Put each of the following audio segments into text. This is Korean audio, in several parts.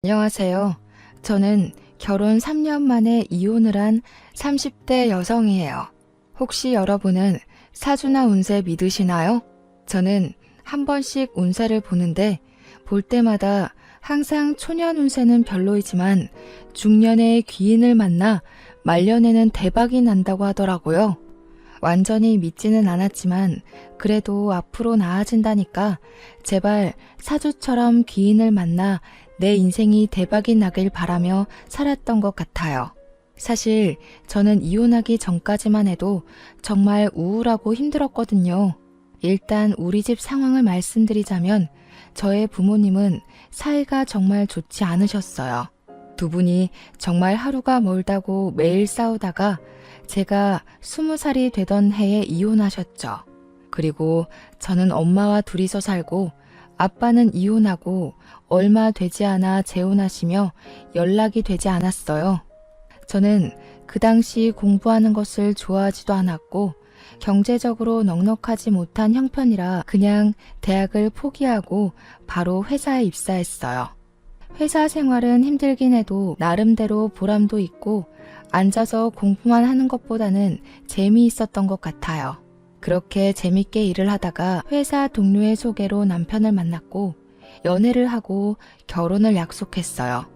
안녕하세요. 저는 결혼 3년 만에 이혼을 한 30대 여성이에요. 혹시 여러분은 사주나 운세 믿으시나요? 저는 한 번씩 운세를 보는데 볼 때마다 항상 초년 운세는 별로이지만 중년의 귀인을 만나 말년에는 대박이 난다고 하더라고요. 완전히 믿지는 않았지만 그래도 앞으로 나아진다니까 제발 사주처럼 귀인을 만나 내 인생이 대박이 나길 바라며 살았던 것 같아요. 사실 저는 이혼하기 전까지만 해도 정말 우울하고 힘들었거든요. 일단 우리 집 상황을 말씀드리자면 저의 부모님은 사이가 정말 좋지 않으셨어요. 두 분이 정말 하루가 멀다고 매일 싸우다가 제가 20살이 되던 해에 이혼하셨죠. 그리고 저는 엄마와 둘이서 살고 아빠는 이혼하고 얼마 되지 않아 재혼하시며 연락이 되지 않았어요. 저는 그 당시 공부하는 것을 좋아하지도 않았고 경제적으로 넉넉하지 못한 형편이라 그냥 대학을 포기하고 바로 회사에 입사했어요. 회사 생활은 힘들긴 해도 나름대로 보람도 있고 앉아서 공부만 하는 것보다는 재미있었던 것 같아요. 그렇게 재밌게 일을 하다가 회사 동료의 소개로 남편을 만났고 연애를 하고 결혼을 약속했어요.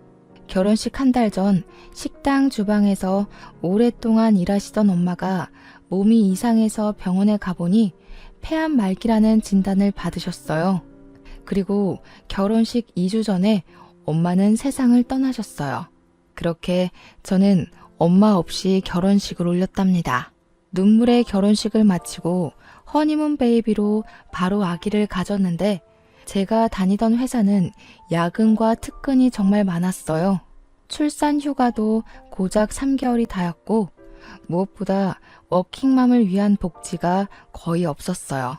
결혼식 한 달 전 식당 주방에서 오랫동안 일하시던 엄마가 몸이 이상해서 병원에 가보니 폐암 말기라는 진단을 받으셨어요. 그리고 결혼식 2주 전에 엄마는 세상을 떠나셨어요. 그렇게 저는 엄마 없이 결혼식을 올렸답니다. 눈물의 결혼식을 마치고 허니문 베이비로 바로 아기를 가졌는데 제가 다니던 회사는 야근과 특근이 정말 많았어요. 출산 휴가도 고작 3개월이 다였고 무엇보다 워킹맘을 위한 복지가 거의 없었어요.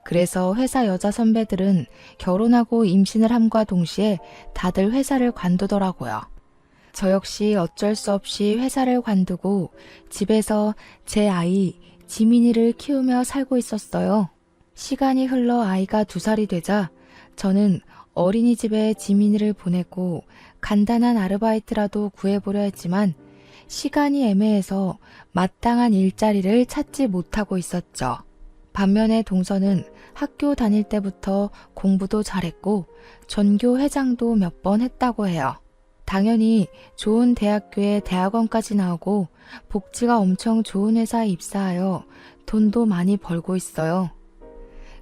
그래서 회사 여자 선배들은 결혼하고 임신을 함과 동시에 다들 회사를 관두더라고요. 저 역시 어쩔 수 없이 회사를 관두고 집에서 제 아이 지민이를 키우며 살고 있었어요. 시간이 흘러 아이가 2살이 되자 저는 어린이집에 지민이를 보내고 간단한 아르바이트라도 구해보려 했지만 시간이 애매해서 마땅한 일자리를 찾지 못하고 있었죠. 반면에 동서는 학교 다닐 때부터 공부도 잘했고 전교 회장도 몇 번 했다고 해요. 당연히 좋은 대학교에 대학원까지 나오고 복지가 엄청 좋은 회사에 입사하여 돈도 많이 벌고 있어요.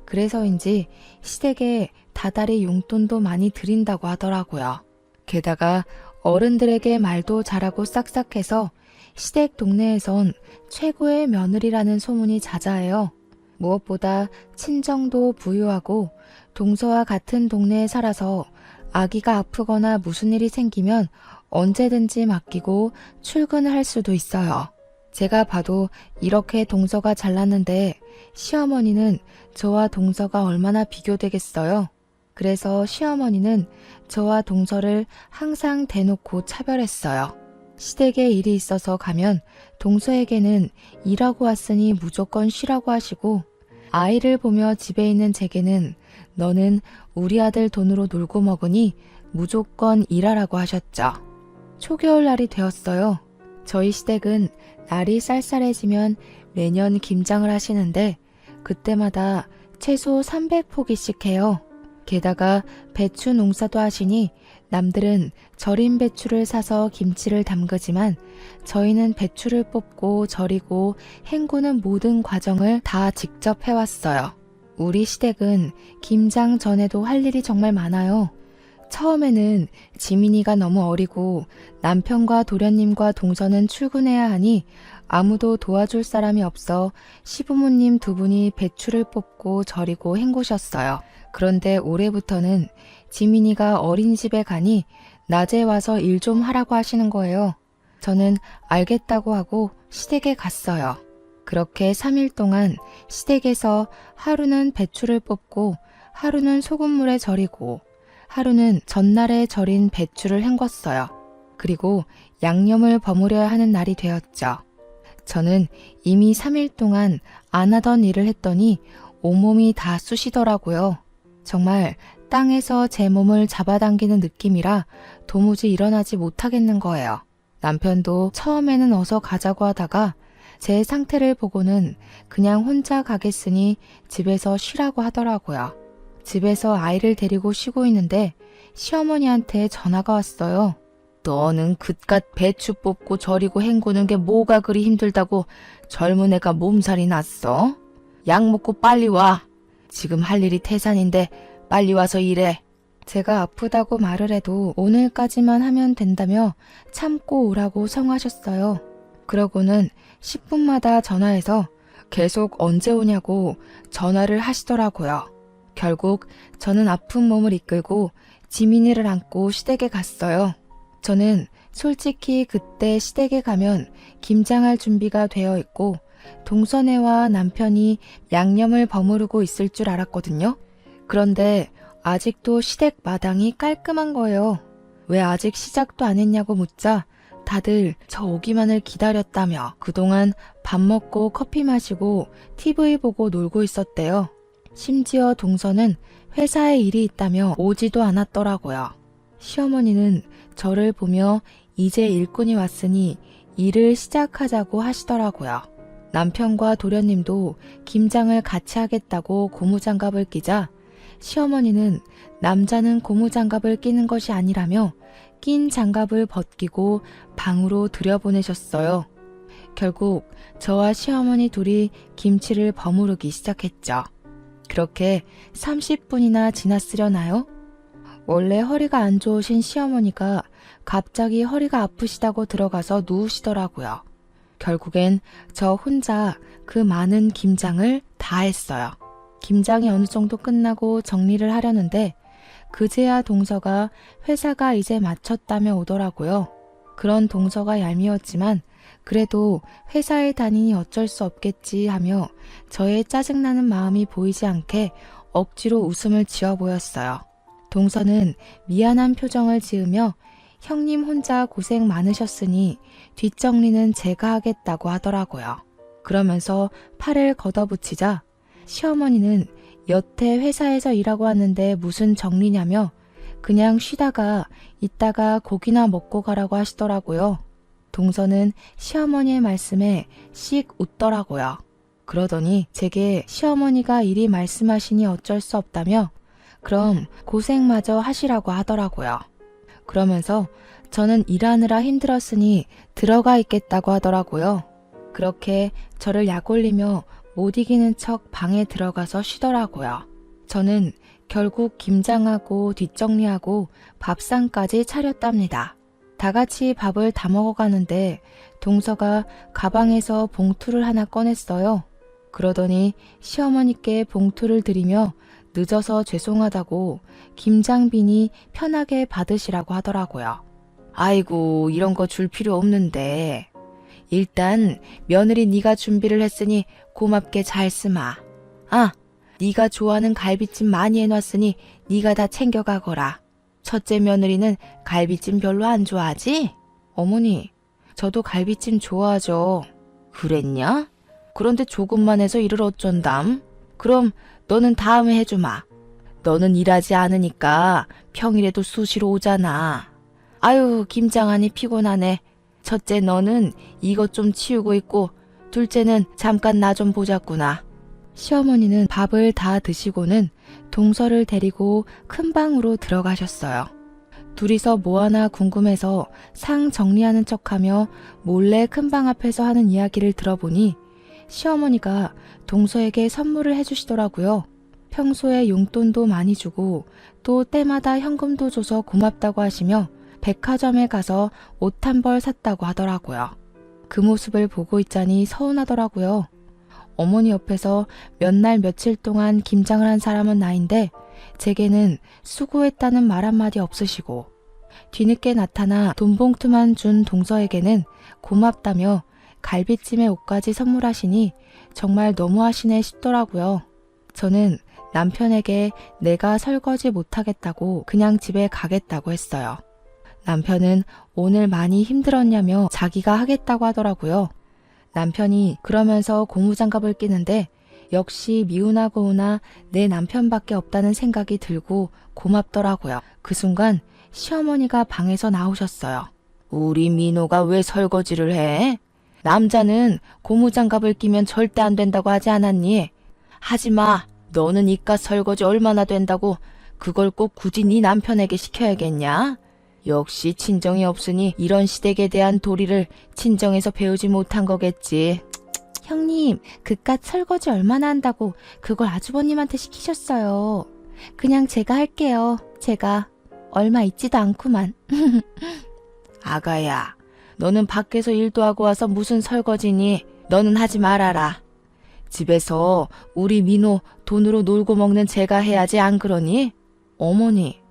그래서인지 시댁에 다달이 용돈도 많이 드린다고 하더라고요. 게다가 어른들에게 말도 잘하고 싹싹해서 시댁 동네에선 최고의 며느리라는 소문이 자자해요. 무엇보다 친정도 부유하고 동서와 같은 동네에 살아서 아기가 아프거나 무슨 일이 생기면 언제든지 맡기고 출근을 할 수도 있어요. 제가 봐도 이렇게 동서가 잘났는데 시어머니는 저와 동서가 얼마나 비교되겠어요. 그래서 시어머니는 저와 동서를 항상 대놓고 차별했어요. 시댁에 일이 있어서 가면 동서에게는 일하고 왔으니 무조건 쉬라고 하시고 아이를 보며 집에 있는 제게는 너는 우리 아들 돈으로 놀고 먹으니 무조건 일하라고 하셨죠. 초겨울날이 되었어요. 저희 시댁은 날이 쌀쌀해지면 매년 김장을 하시는데 그때마다 최소 300포기씩 해요. 게다가 배추 농사도 하시니 남들은 절인 배추를 사서 김치를 담그지만 저희는 배추를 뽑고 절이고 헹구는 모든 과정을 다 직접 해왔어요. 우리 시댁은 김장 전에도 할 일이 정말 많아요. 처음에는 지민이가 너무 어리고 남편과 도련님과 동서는 출근해야 하니 아무도 도와줄 사람이 없어 시부모님 2분이 배추를 뽑고 절이고 헹구셨어요. 그런데 올해부터는 지민이가 어린이집에 가니 낮에 와서 일 좀 하라고 하시는 거예요. 저는 알겠다고 하고 시댁에 갔어요. 그렇게 3일 동안 시댁에서 하루는 배추를 뽑고 하루는 소금물에 절이고 하루는 전날에 절인 배추를 헹궜어요. 그리고 양념을 버무려야 하는 날이 되었죠. 저는 이미 3일 동안 안 하던 일을 했더니 온몸이 다 쑤시더라고요. 정말 땅에서 제 몸을 잡아당기는 느낌이라 도무지 일어나지 못하겠는 거예요. 남편도 처음에는 어서 가자고 하다가 제 상태를 보고는 그냥 혼자 가겠으니 집에서 쉬라고 하더라고요. 집에서 아이를 데리고 쉬고 있는데 시어머니한테 전화가 왔어요. 너는 그깟 배추 뽑고 절이고 헹구는 게 뭐가 그리 힘들다고 젊은 애가 몸살이 났어? 약 먹고 빨리 와. 지금 할 일이 태산인데 빨리 와서 일해. 제가 아프다고 말을 해도 오늘까지만 하면 된다며 참고 오라고 성하셨어요. 그러고는 10분마다 전화해서 계속 언제 오냐고 전화를 하시더라고요. 결국 저는 아픈 몸을 이끌고 지민이를 안고 시댁에 갔어요. 저는 솔직히 그때 시댁에 가면 김장할 준비가 되어 있고 동선애와 남편이 양념을 버무르고 있을 줄 알았거든요. 그런데 아직도 시댁 마당이 깔끔한 거예요. 왜 아직 시작도 안 했냐고 묻자 다들 저 오기만을 기다렸다며 그동안 밥 먹고 커피 마시고 TV 보고 놀고 있었대요. 심지어 동서는 회사에 일이 있다며 오지도 않았더라고요. 시어머니는 저를 보며 이제 일꾼이 왔으니 일을 시작하자고 하시더라고요. 남편과 도련님도 김장을 같이 하겠다고 고무장갑을 끼자 시어머니는 남자는 고무장갑을 끼는 것이 아니라며 낀 장갑을 벗기고 방으로 들여보내셨어요. 결국 저와 시어머니 둘이 김치를 버무르기 시작했죠. 그렇게 30분이나 지났으려나요? 원래 허리가 안 좋으신 시어머니가 갑자기 허리가 아프시다고 들어가서 누우시더라고요. 결국엔 저 혼자 그 많은 김장을 다 했어요. 김장이 어느 정도 끝나고 정리를 하려는데 그제야 동서가 회사가 이제 마쳤다며 오더라고요. 그런 동서가 얄미웠지만 그래도 회사에 다니니 어쩔 수 없겠지 하며 저의 짜증나는 마음이 보이지 않게 억지로 웃음을 지어 보였어요. 동서는 미안한 표정을 지으며 형님 혼자 고생 많으셨으니 뒷정리는 제가 하겠다고 하더라고요. 그러면서 팔을 걷어붙이자 시어머니는 여태 회사에서 일하고 왔는데 무슨 정리냐며 그냥 쉬다가 이따가 고기나 먹고 가라고 하시더라고요. 동서는 시어머니의 말씀에 씩 웃더라고요. 그러더니 제게 시어머니가 이리 말씀하시니 어쩔 수 없다며 그럼 고생마저 하시라고 하더라고요. 그러면서 저는 일하느라 힘들었으니 들어가 있겠다고 하더라고요. 그렇게 저를 약올리며 못 이기는 척 방에 들어가서 쉬더라고요. 저는 결국 김장하고 뒷정리하고 밥상까지 차렸답니다. 다 같이 밥을 다 먹어가는데 동서가 가방에서 봉투를 하나 꺼냈어요. 그러더니 시어머니께 봉투를 드리며 늦어서 죄송하다고 김장비니 편하게 받으시라고 하더라고요. 아이고 이런 거 줄 필요 없는데 일단 며느리 네가 준비를 했으니 고맙게 잘 쓰마. 아, 네가 좋아하는 갈비찜 많이 해놨으니 네가 다 챙겨가거라. 첫째 며느리는 갈비찜 별로 안 좋아하지? 어머니, 저도 갈비찜 좋아하죠. 그랬냐? 그런데 조금만 해서 일을 어쩐담? 그럼 너는 다음에 해주마. 너는 일하지 않으니까 평일에도 수시로 오잖아. 아유, 김장하니 피곤하네. 첫째 너는 이것 좀 치우고 있고 둘째는 잠깐 나 좀 보자꾸나. 시어머니는 밥을 다 드시고는 동서를 데리고 큰 방으로 들어가셨어요. 둘이서 뭐하나 궁금해서 상 정리하는 척하며 몰래 큰 방 앞에서 하는 이야기를 들어보니 시어머니가 동서에게 선물을 해주시더라고요. 평소에 용돈도 많이 주고 또 때마다 현금도 줘서 고맙다고 하시며 백화점에 가서 옷 한 벌 샀다고 하더라고요. 그 모습을 보고 있자니 서운하더라고요. 어머니 옆에서 몇 날 며칠 동안 김장을 한 사람은 나인데 제게는 수고했다는 말 한마디 없으시고 뒤늦게 나타나 돈 봉투만 준 동서에게는 고맙다며 갈비찜에 옷까지 선물하시니 정말 너무하시네 싶더라고요. 저는 남편에게 내가 설거지 못하겠다고 그냥 집에 가겠다고 했어요. 남편은 오늘 많이 힘들었냐며 자기가 하겠다고 하더라고요. 남편이 그러면서 고무장갑을 끼는데 역시 미우나 고우나 내 남편밖에 없다는 생각이 들고 고맙더라고요. 그 순간 시어머니가 방에서 나오셨어요. 우리 민호가 왜 설거지를 해? 남자는 고무장갑을 끼면 절대 안 된다고 하지 않았니? 하지마. 너는 이깟 설거지 얼마나 된다고 그걸 꼭 굳이 네 남편에게 시켜야겠냐? 역시 친정이 없으니 이런 시댁에 대한 도리를 친정에서 배우지 못한 거겠지. 형님, 그깟 설거지 얼마나 한다고 그걸 아주버님한테 시키셨어요. 그냥 제가 할게요. 제가 얼마 있지도 않구만. 아가야, 너는 밖에서 일도 하고 와서 무슨 설거지니? 너는 하지 말아라. 집에서 우리 민호 돈으로 놀고 먹는 제가 해야지 안 그러니? 어머니,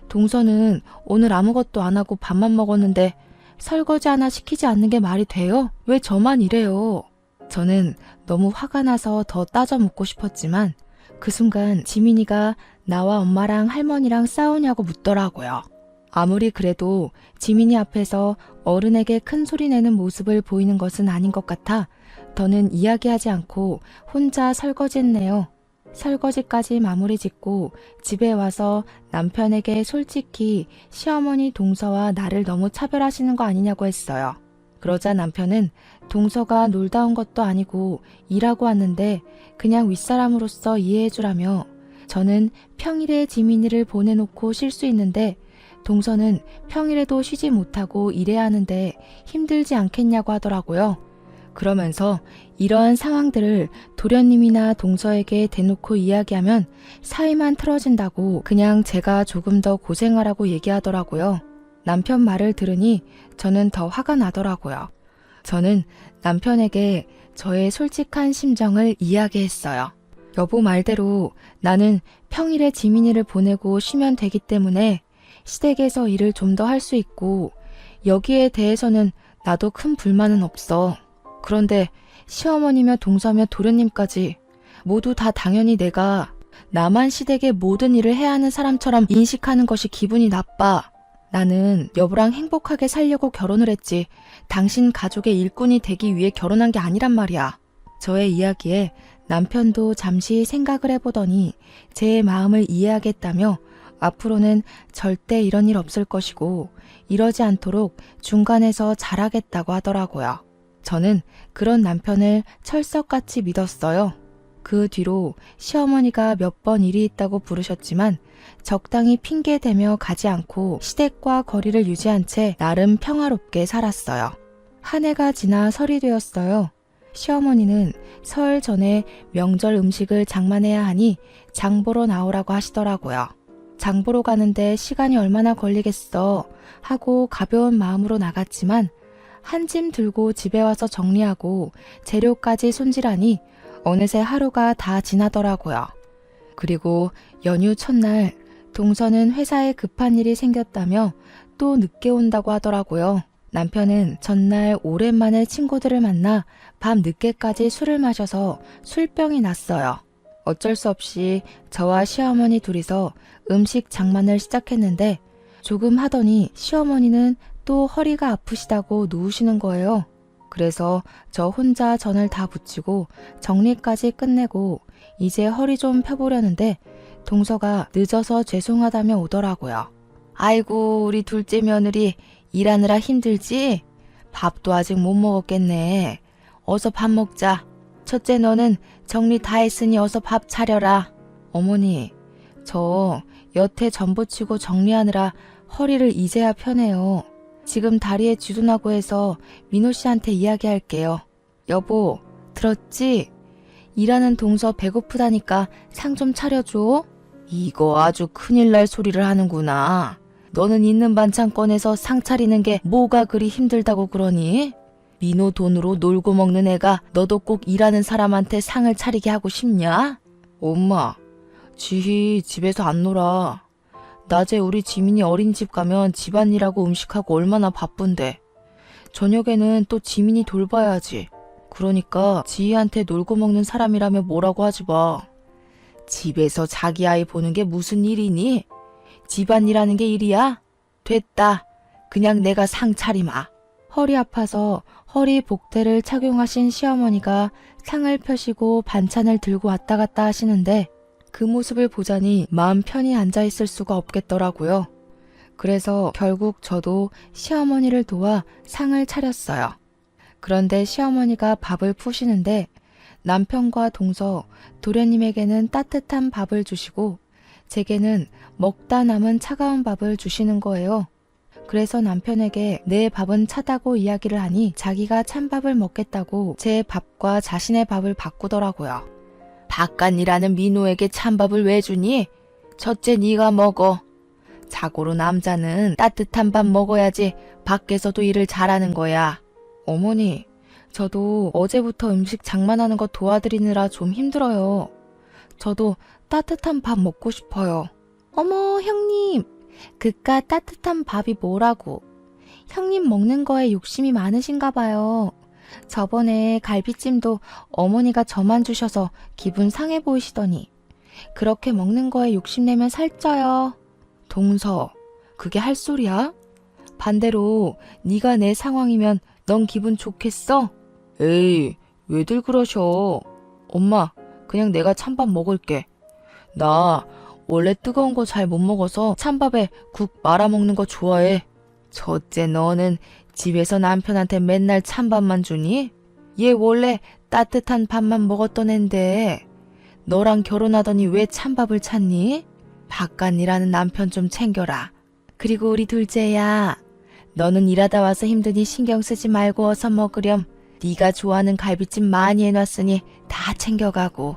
동서는 오늘 아무것도 안 하고 밥만 먹었는데 설거지 하나 시키지 않는 게 말이 돼요? 왜 저만 이래요? 저는 너무 화가 나서 더 따져 묻고 싶었지만 그 순간 지민이가 나와 엄마랑 할머니랑 싸우냐고 묻더라고요. 아무리 그래도 지민이 앞에서 어른에게 큰 소리 내는 모습을 보이는 것은 아닌 것 같아 더는 이야기하지 않고 혼자 설거지했네요. 설거지까지 마무리 짓고 집에 와서 남편에게 솔직히 시어머니 동서와 나를 너무 차별하시는 거 아니냐고 했어요. 그러자 남편은 동서가 놀다 온 것도 아니고 일하고 왔는데 그냥 윗사람으로서 이해해주라며 저는 평일에 지민이를 보내놓고 쉴 수 있는데 동서는 평일에도 쉬지 못하고 일해야 하는데 힘들지 않겠냐고 하더라고요. 그러면서 이러한 상황들을 도련님이나 동서에게 대놓고 이야기하면 사이만 틀어진다고 그냥 제가 조금 더 고생하라고 얘기하더라고요. 남편 말을 들으니 저는 더 화가 나더라고요. 저는 남편에게 저의 솔직한 심정을 이야기했어요. 여보 말대로 나는 평일에 지민이를 보내고 쉬면 되기 때문에 시댁에서 일을 좀 더 할 수 있고 여기에 대해서는 나도 큰 불만은 없어. 그런데 시어머니며 동서며 도련님까지 모두 다 당연히 내가 나만 시댁의 모든 일을 해야 하는 사람처럼 인식하는 것이 기분이 나빠. 나는 여보랑 행복하게 살려고 결혼을 했지 당신 가족의 일꾼이 되기 위해 결혼한 게 아니란 말이야. 저의 이야기에 남편도 잠시 생각을 해보더니 제 마음을 이해하겠다며 앞으로는 절대 이런 일 없을 것이고 이러지 않도록 중간에서 잘하겠다고 하더라고요. 저는 그런 남편을 철석같이 믿었어요. 그 뒤로 시어머니가 몇 번 일이 있다고 부르셨지만 적당히 핑계대며 가지 않고 시댁과 거리를 유지한 채 나름 평화롭게 살았어요. 한 해가 지나 설이 되었어요. 시어머니는 설 전에 명절 음식을 장만해야 하니 장보러 나오라고 하시더라고요. 장보러 가는데 시간이 얼마나 걸리겠어 하고 가벼운 마음으로 나갔지만 한 짐 들고 집에 와서 정리하고 재료까지 손질하니 어느새 하루가 다 지나더라고요. 그리고 연휴 첫날 동서는 회사에 급한 일이 생겼다며 또 늦게 온다고 하더라고요. 남편은 전날 오랜만에 친구들을 만나 밤 늦게까지 술을 마셔서 술병이 났어요. 어쩔 수 없이 저와 시어머니 둘이서 음식 장만을 시작했는데 조금 하더니 시어머니는 또 허리가 아프시다고 누우시는 거예요. 그래서 저 혼자 전을 다 붙이고 정리까지 끝내고 이제 허리 좀 펴보려는데 동서가 늦어서 죄송하다며 오더라고요. 아이고 우리 둘째 며느리 일하느라 힘들지? 밥도 아직 못 먹었겠네. 어서 밥 먹자. 첫째 너는 정리 다 했으니 어서 밥 차려라. 어머니, 저 여태 전 부치고 정리하느라 허리를 이제야 펴네요. 지금 다리에 쥐도 나고 해서 민호 씨한테 이야기할게요. 여보, 들었지? 일하는 동서 배고프다니까 상 좀 차려줘. 이거 아주 큰일 날 소리를 하는구나. 너는 있는 반찬 꺼내서 상 차리는 게 뭐가 그리 힘들다고 그러니? 민호 돈으로 놀고 먹는 애가 너도 꼭 일하는 사람한테 상을 차리게 하고 싶냐? 엄마, 지희 집에서 안 놀아. 낮에 우리 지민이 어린이집 가면 집안일하고 음식하고 얼마나 바쁜데. 저녁에는 또 지민이 돌봐야지. 그러니까 지희한테 놀고 먹는 사람이라면 뭐라고 하지 마. 집에서 자기 아이 보는 게 무슨 일이니? 집안일하는 게 일이야? 됐다. 그냥 내가 상 차리마. 허리 아파서 허리 복대를 착용하신 시어머니가 상을 펴시고 반찬을 들고 왔다 갔다 하시는데 그 모습을 보자니 마음 편히 앉아있을 수가 없겠더라고요. 그래서 결국 저도 시어머니를 도와 상을 차렸어요. 그런데 시어머니가 밥을 푸시는데 남편과 동서, 도련님에게는 따뜻한 밥을 주시고 제게는 먹다 남은 차가운 밥을 주시는 거예요. 그래서 남편에게 내 밥은 차다고 이야기를 하니 자기가 찬밥을 먹겠다고 제 밥과 자신의 밥을 바꾸더라고요. 바깥이라는 민호에게 찬밥을 왜 주니? 첫째 네가 먹어. 자고로 남자는 따뜻한 밥 먹어야지 밖에서도 일을 잘하는 거야. 어머니, 저도 어제부터 음식 장만하는 거 도와드리느라 좀 힘들어요. 저도 따뜻한 밥 먹고 싶어요. 어머, 형님. 그깟 따뜻한 밥이 뭐라고. 형님 먹는 거에 욕심이 많으신가 봐요. 저번에 갈비찜도 어머니가 저만 주셔서 기분 상해 보이시더니 그렇게 먹는 거에 욕심내면 살쪄요. 동서, 그게 할 소리야? 반대로 네가 내 상황이면 넌 기분 좋겠어? 에이, 왜들 그러셔. 엄마, 그냥 내가 찬밥 먹을게. 나 원래 뜨거운 거 잘 못 먹어서 찬밥에 국 말아 먹는 거 좋아해. 첫째, 너는 집에서 남편한테 맨날 찬밥만 주니? 얘 원래 따뜻한 밥만 먹었던 앤데 너랑 결혼하더니 왜 찬밥을 찾니? 바깥 일하는 남편 좀 챙겨라. 그리고 우리 둘째야, 너는 일하다 와서 힘드니 신경 쓰지 말고 어서 먹으렴. 네가 좋아하는 갈비찜 많이 해놨으니 다 챙겨가고.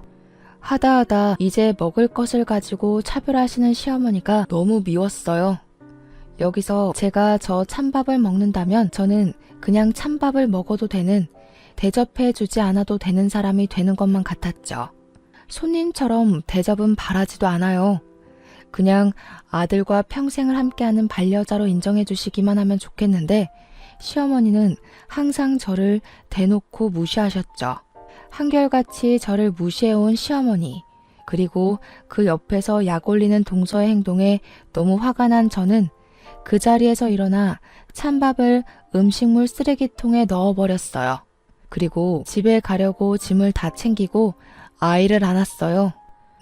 하다 이제 먹을 것을 가지고 차별하시는 시어머니가 너무 미웠어요. 여기서 제가 저 찬밥을 먹는다면 저는 그냥 찬밥을 먹어도 되는, 대접해주지 않아도 되는 사람이 되는 것만 같았죠. 손님처럼 대접은 바라지도 않아요. 그냥 아들과 평생을 함께하는 반려자로 인정해주시기만 하면 좋겠는데 시어머니는 항상 저를 대놓고 무시하셨죠. 한결같이 저를 무시해온 시어머니, 그리고 그 옆에서 약 올리는 동서의 행동에 너무 화가 난 저는 그 자리에서 일어나 찬밥을 음식물 쓰레기통에 넣어버렸어요. 그리고 집에 가려고 짐을 다 챙기고 아이를 안았어요.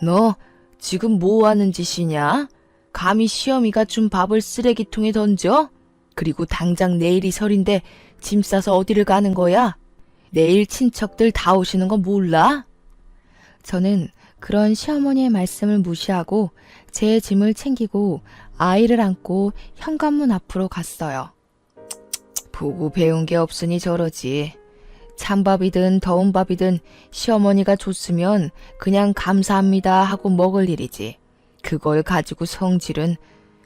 너 지금 뭐 하는 짓이냐? 감히 시어미가 준 밥을 쓰레기통에 던져? 그리고 당장 내일이 설인데 짐 싸서 어디를 가는 거야? 내일 친척들 다 오시는 거 몰라? 저는 그런 시어머니의 말씀을 무시하고 제 짐을 챙기고 아이를 안고 현관문 앞으로 갔어요. 보고 배운 게 없으니 저러지. 찬밥이든 더운 밥이든 시어머니가 줬으면 그냥 감사합니다 하고 먹을 일이지. 그걸 가지고 성질은.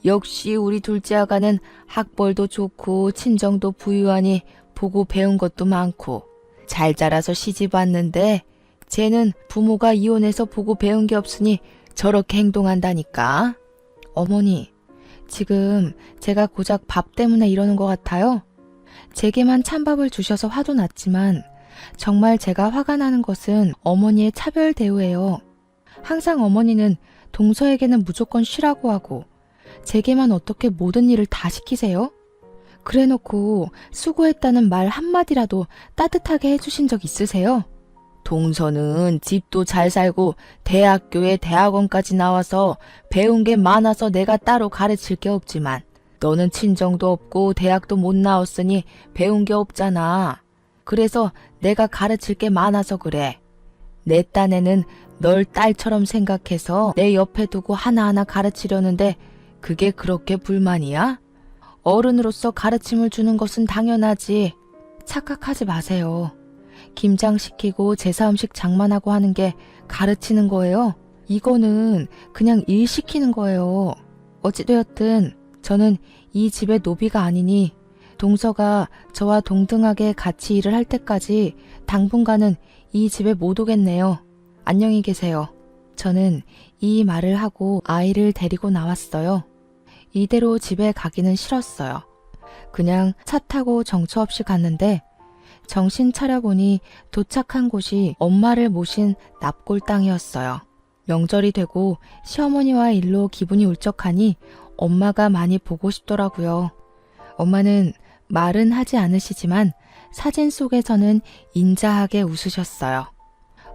역시 우리 둘째 아가는 학벌도 좋고 친정도 부유하니 보고 배운 것도 많고 잘 자라서 시집 왔는데 쟤는 부모가 이혼해서 보고 배운 게 없으니 저렇게 행동한다니까. 어머니, 지금 제가 고작 밥 때문에 이러는 것 같아요? 제게만 찬밥을 주셔서 화도 났지만 정말 제가 화가 나는 것은 어머니의 차별 대우예요. 항상 어머니는 동서에게는 무조건 쉬라고 하고 제게만 어떻게 모든 일을 다 시키세요? 그래놓고 수고했다는 말 한마디라도 따뜻하게 해주신 적 있으세요? 동서는 집도 잘 살고 대학교에 대학원까지 나와서 배운 게 많아서 내가 따로 가르칠 게 없지만 너는 친정도 없고 대학도 못 나왔으니 배운 게 없잖아. 그래서 내가 가르칠 게 많아서 그래. 내 딴에는 널 딸처럼 생각해서 내 옆에 두고 하나하나 가르치려는데 그게 그렇게 불만이야? 어른으로서 가르침을 주는 것은 당연하지. 착각하지 마세요. 김장시키고 제사음식 장만하고 하는 게 가르치는 거예요? 이거는 그냥 일 시키는 거예요. 어찌되었든 저는 이 집의 노비가 아니니 동서가 저와 동등하게 같이 일을 할 때까지 당분간은 이 집에 못 오겠네요. 안녕히 계세요. 저는 이 말을 하고 아이를 데리고 나왔어요. 이대로 집에 가기는 싫었어요. 그냥 차 타고 정처 없이 갔는데 정신 차려보니 도착한 곳이 엄마를 모신 납골 땅이었어요. 명절이 되고 시어머니와 일로 기분이 울적하니 엄마가 많이 보고 싶더라고요. 엄마는 말은 하지 않으시지만 사진 속에서는 인자하게 웃으셨어요.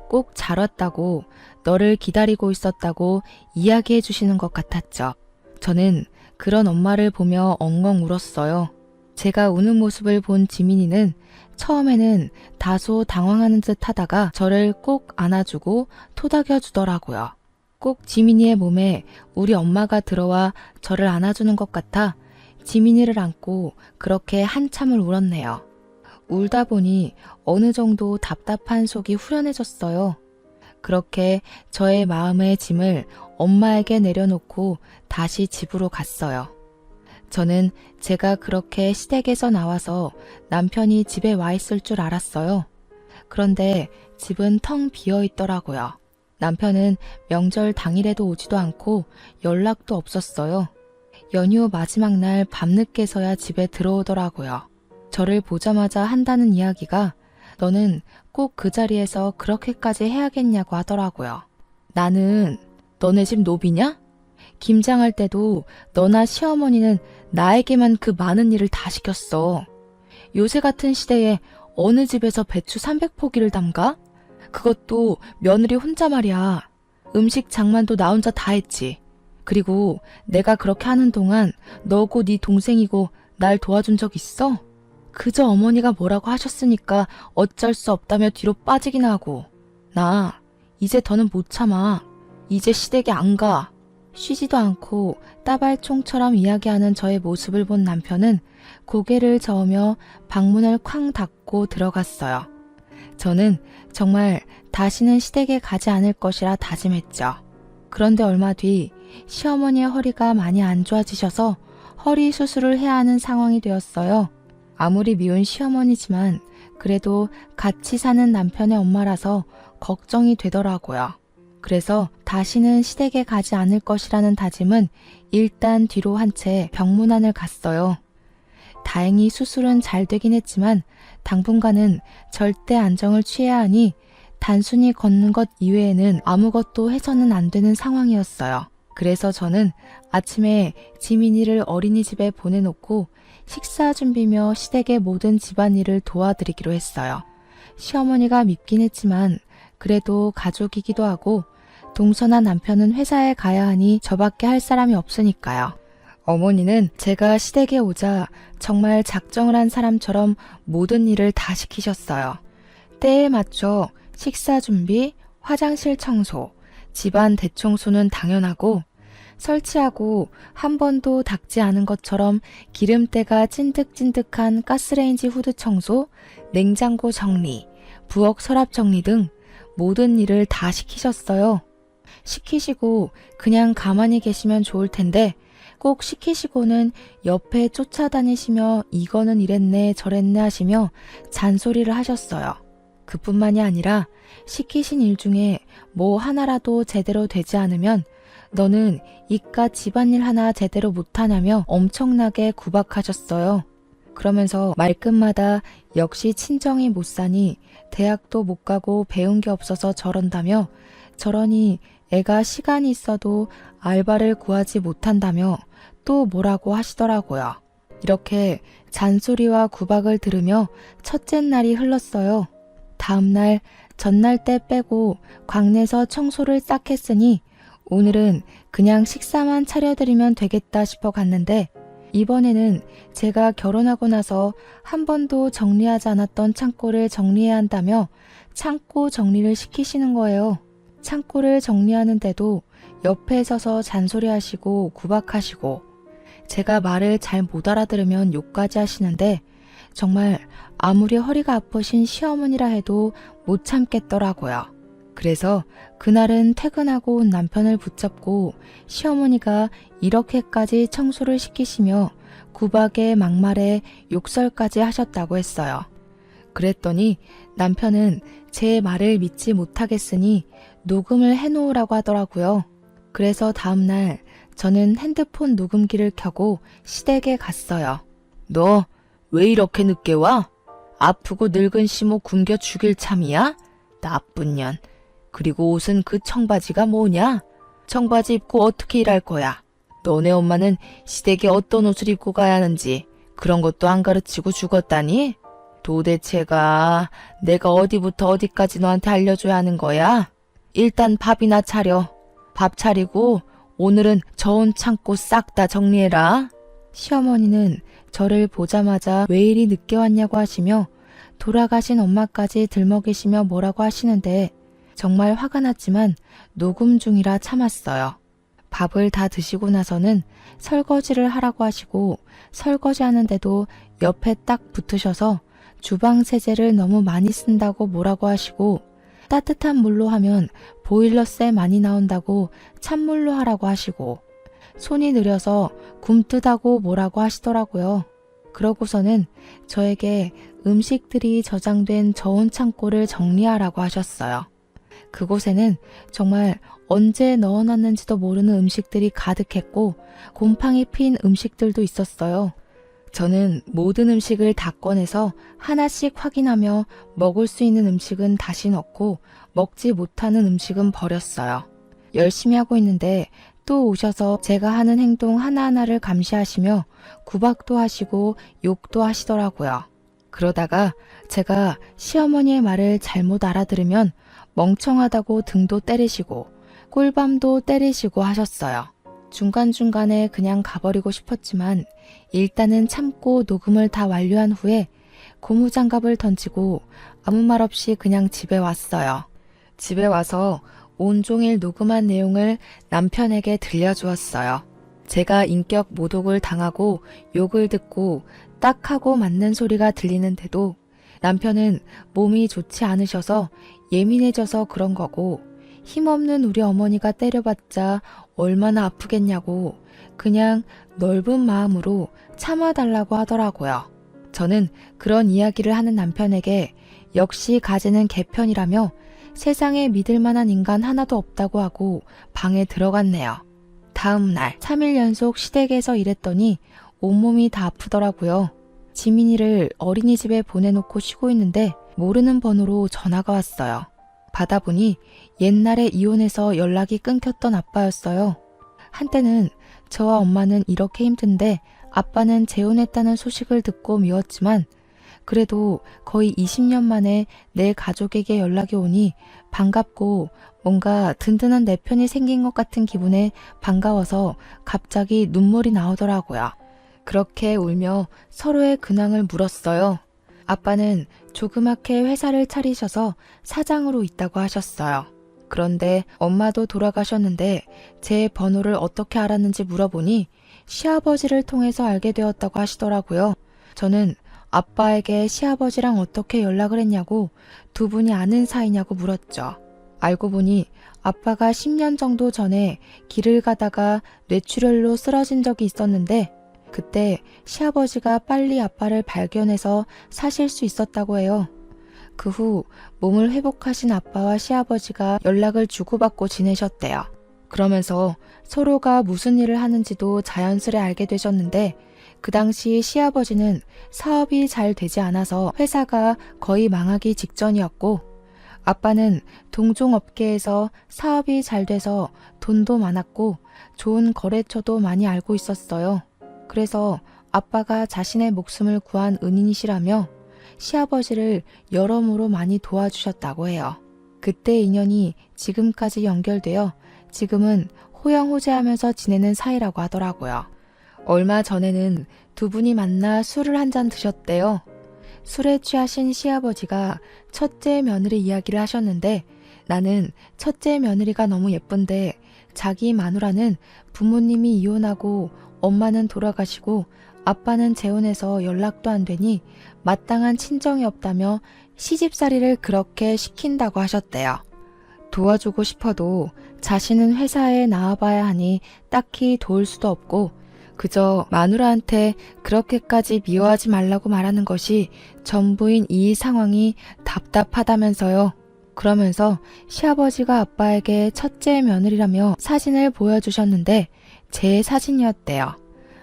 꼭 잘 왔다고, 너를 기다리고 있었다고 이야기해 주시는 것 같았죠. 저는 그런 엄마를 보며 엉엉 울었어요. 제가 우는 모습을 본 지민이는 처음에는 다소 당황하는 듯 하다가 저를 꼭 안아주고 토닥여 주더라고요. 꼭 지민이의 몸에 우리 엄마가 들어와 저를 안아주는 것 같아 지민이를 안고 그렇게 한참을 울었네요. 울다 보니 어느 정도 답답한 속이 후련해졌어요. 그렇게 저의 마음의 짐을 엄마에게 내려놓고 다시 집으로 갔어요. 저는 제가 그렇게 시댁에서 나와서 남편이 집에 와 있을 줄 알았어요. 그런데 집은 텅 비어 있더라고요. 남편은 명절 당일에도 오지도 않고 연락도 없었어요. 연휴 마지막 날 밤늦게서야 집에 들어오더라고요. 저를 보자마자 한다는 이야기가 너는 꼭 그 자리에서 그렇게까지 해야겠냐고 하더라고요. 나는 너네 집 노비냐? 김장할 때도 너나 시어머니는 나에게만 그 많은 일을 다 시켰어. 요새 같은 시대에 어느 집에서 배추 300포기를 담가? 그것도 며느리 혼자 말이야. 음식 장만도 나 혼자 다 했지. 그리고 내가 그렇게 하는 동안 너고 네 동생이고 날 도와준 적 있어? 그저 어머니가 뭐라고 하셨으니까 어쩔 수 없다며 뒤로 빠지긴 하고. 나 이제 더는 못 참아. 이제 시댁에 안 가. 쉬지도 않고 따발총처럼 이야기하는 저의 모습을 본 남편은 고개를 저으며 방문을 쾅 닫고 들어갔어요. 저는 정말 다시는 시댁에 가지 않을 것이라 다짐했죠. 그런데 얼마 뒤 시어머니의 허리가 많이 안 좋아지셔서 허리 수술을 해야 하는 상황이 되었어요. 아무리 미운 시어머니지만 그래도 같이 사는 남편의 엄마라서 걱정이 되더라고요. 그래서 다시는 시댁에 가지 않을 것이라는 다짐은 일단 뒤로 한 채 병문안을 갔어요. 다행히 수술은 잘 되긴 했지만 당분간은 절대 안정을 취해야 하니 단순히 걷는 것 이외에는 아무것도 해서는 안 되는 상황이었어요. 그래서 저는 아침에 지민이를 어린이집에 보내놓고 식사 준비며 시댁의 모든 집안일을 도와드리기로 했어요. 시어머니가 밉긴 했지만 그래도 가족이기도 하고 동서나 남편은 회사에 가야 하니 저밖에 할 사람이 없으니까요. 어머니는 제가 시댁에 오자 정말 작정을 한 사람처럼 모든 일을 다 시키셨어요. 때에 맞춰 식사 준비, 화장실 청소, 집안 대청소는 당연하고 설치하고 한 번도 닦지 않은 것처럼 기름때가 찐득찐득한 가스레인지 후드 청소, 냉장고 정리, 부엌 서랍 정리 등 모든 일을 다 시키셨어요. 시키시고 그냥 가만히 계시면 좋을 텐데 꼭 시키시고는 옆에 쫓아다니시며 이거는 이랬네 저랬네 하시며 잔소리를 하셨어요. 그뿐만이 아니라 시키신 일 중에 뭐 하나라도 제대로 되지 않으면 너는 이깟 집안일 하나 제대로 못하냐며 엄청나게 구박하셨어요. 그러면서 말끝마다 역시 친정이 못 사니 대학도 못 가고 배운 게 없어서 저런다며 저러니 애가 시간이 있어도 알바를 구하지 못한다며 또 뭐라고 하시더라고요. 이렇게 잔소리와 구박을 들으며 첫째 날이 흘렀어요. 다음날 전날 때 빼고 광내서 청소를 싹 했으니 오늘은 그냥 식사만 차려드리면 되겠다 싶어 갔는데 이번에는 제가 결혼하고 나서 한 번도 정리하지 않았던 창고를 정리해야 한다며 창고 정리를 시키시는 거예요. 창고를 정리하는데도 옆에 서서 잔소리하시고 구박하시고 제가 말을 잘 못 알아들으면 욕까지 하시는데 정말 아무리 허리가 아프신 시어머니라 해도 못 참겠더라고요. 그래서 그날은 퇴근하고 온 남편을 붙잡고 시어머니가 이렇게까지 청소를 시키시며 구박에 막말에 욕설까지 하셨다고 했어요. 그랬더니 남편은 제 말을 믿지 못하겠으니 녹음을 해놓으라고 하더라고요. 그래서 다음날 저는 핸드폰 녹음기를 켜고 시댁에 갔어요. 너 왜 이렇게 늦게 와? 아프고 늙은 시모 굶겨 죽일 참이야? 나쁜 년. 그리고 옷은 그 청바지가 뭐냐? 청바지 입고 어떻게 일할 거야? 너네 엄마는 시댁에 어떤 옷을 입고 가야 하는지 그런 것도 안 가르치고 죽었다니? 도대체가 내가 어디부터 어디까지 너한테 알려줘야 하는 거야? 일단 밥이나 차려. 밥 차리고 오늘은 저온 창고 싹 다 정리해라. 시어머니는 저를 보자마자 왜 이리 늦게 왔냐고 하시며 돌아가신 엄마까지 들먹이시며 뭐라고 하시는데 정말 화가 났지만 녹음 중이라 참았어요. 밥을 다 드시고 나서는 설거지를 하라고 하시고 설거지 하는데도 옆에 딱 붙으셔서 주방 세제를 너무 많이 쓴다고 뭐라고 하시고 따뜻한 물로 하면 보일러세 많이 나온다고 찬물로 하라고 하시고 손이 느려서 굼뜨다고 뭐라고 하시더라고요. 그러고서는 저에게 음식들이 저장된 저온 창고를 정리하라고 하셨어요. 그곳에는 정말 언제 넣어놨는지도 모르는 음식들이 가득했고 곰팡이 핀 음식들도 있었어요. 저는 모든 음식을 다 꺼내서 하나씩 확인하며 먹을 수 있는 음식은 다시 넣고 먹지 못하는 음식은 버렸어요. 열심히 하고 있는데 또 오셔서 제가 하는 행동 하나하나를 감시하시며 구박도 하시고 욕도 하시더라고요. 그러다가 제가 시어머니의 말을 잘못 알아들으면 멍청하다고 등도 때리시고 꿀밤도 때리시고 하셨어요. 중간중간에 그냥 가버리고 싶었지만 일단은 참고 녹음을 다 완료한 후에 고무장갑을 던지고 아무 말 없이 그냥 집에 왔어요. 집에 와서 온종일 녹음한 내용을 남편에게 들려주었어요. 제가 인격 모독을 당하고 욕을 듣고 딱 하고 맞는 소리가 들리는데도 남편은 몸이 좋지 않으셔서 예민해져서 그런 거고 힘없는 우리 어머니가 때려봤자 얼마나 아프겠냐고 그냥 넓은 마음으로 참아달라고 하더라고요. 저는 그런 이야기를 하는 남편에게 역시 가지는 개편이라며 세상에 믿을 만한 인간 하나도 없다고 하고 방에 들어갔네요. 다음 날 3일 연속 시댁에서 일했더니 온몸이 다 아프더라고요. 지민이를 어린이집에 보내놓고 쉬고 있는데 모르는 번호로 전화가 왔어요. 받아보니 옛날에 이혼해서 연락이 끊겼던 아빠였어요. 한때는 저와 엄마는 이렇게 힘든데 아빠는 재혼했다는 소식을 듣고 미웠지만 그래도 거의 20년 만에 내 가족에게 연락이 오니 반갑고 뭔가 든든한 내 편이 생긴 것 같은 기분에 반가워서 갑자기 눈물이 나오더라고요. 그렇게 울며 서로의 근황을 물었어요. 아빠는 조그맣게 회사를 차리셔서 사장으로 있다고 하셨어요. 그런데 엄마도 돌아가셨는데 제 번호를 어떻게 알았는지 물어보니 시아버지를 통해서 알게 되었다고 하시더라고요. 저는 아빠에게 시아버지랑 어떻게 연락을 했냐고 두 분이 아는 사이냐고 물었죠. 알고 보니 아빠가 10년 정도 전에 길을 가다가 뇌출혈로 쓰러진 적이 있었는데 그때 시아버지가 빨리 아빠를 발견해서 사실 수 있었다고 해요. 그 후 몸을 회복하신 아빠와 시아버지가 연락을 주고받고 지내셨대요. 그러면서 서로가 무슨 일을 하는지도 자연스레 알게 되셨는데 그 당시 시아버지는 사업이 잘 되지 않아서 회사가 거의 망하기 직전이었고 아빠는 동종업계에서 사업이 잘 돼서 돈도 많았고 좋은 거래처도 많이 알고 있었어요. 그래서 아빠가 자신의 목숨을 구한 은인이시라며 시아버지를 여러모로 많이 도와주셨다고 해요. 그때 인연이 지금까지 연결되어 지금은 호영호재하면서 지내는 사이라고 하더라고요. 얼마 전에는 두 분이 만나 술을 한 잔 드셨대요. 술에 취하신 시아버지가 첫째 며느리 이야기를 하셨는데 나는 첫째 며느리가 너무 예쁜데 자기 마누라는 부모님이 이혼하고 엄마는 돌아가시고 아빠는 재혼해서 연락도 안 되니 마땅한 친정이 없다며 시집살이를 그렇게 시킨다고 하셨대요. 도와주고 싶어도 자신은 회사에 나와봐야 하니 딱히 도울 수도 없고 그저 마누라한테 그렇게까지 미워하지 말라고 말하는 것이 전부인 이 상황이 답답하다면서요. 그러면서 시아버지가 아빠에게 첫째 며느리라며 사진을 보여주셨는데 제 사진이었대요.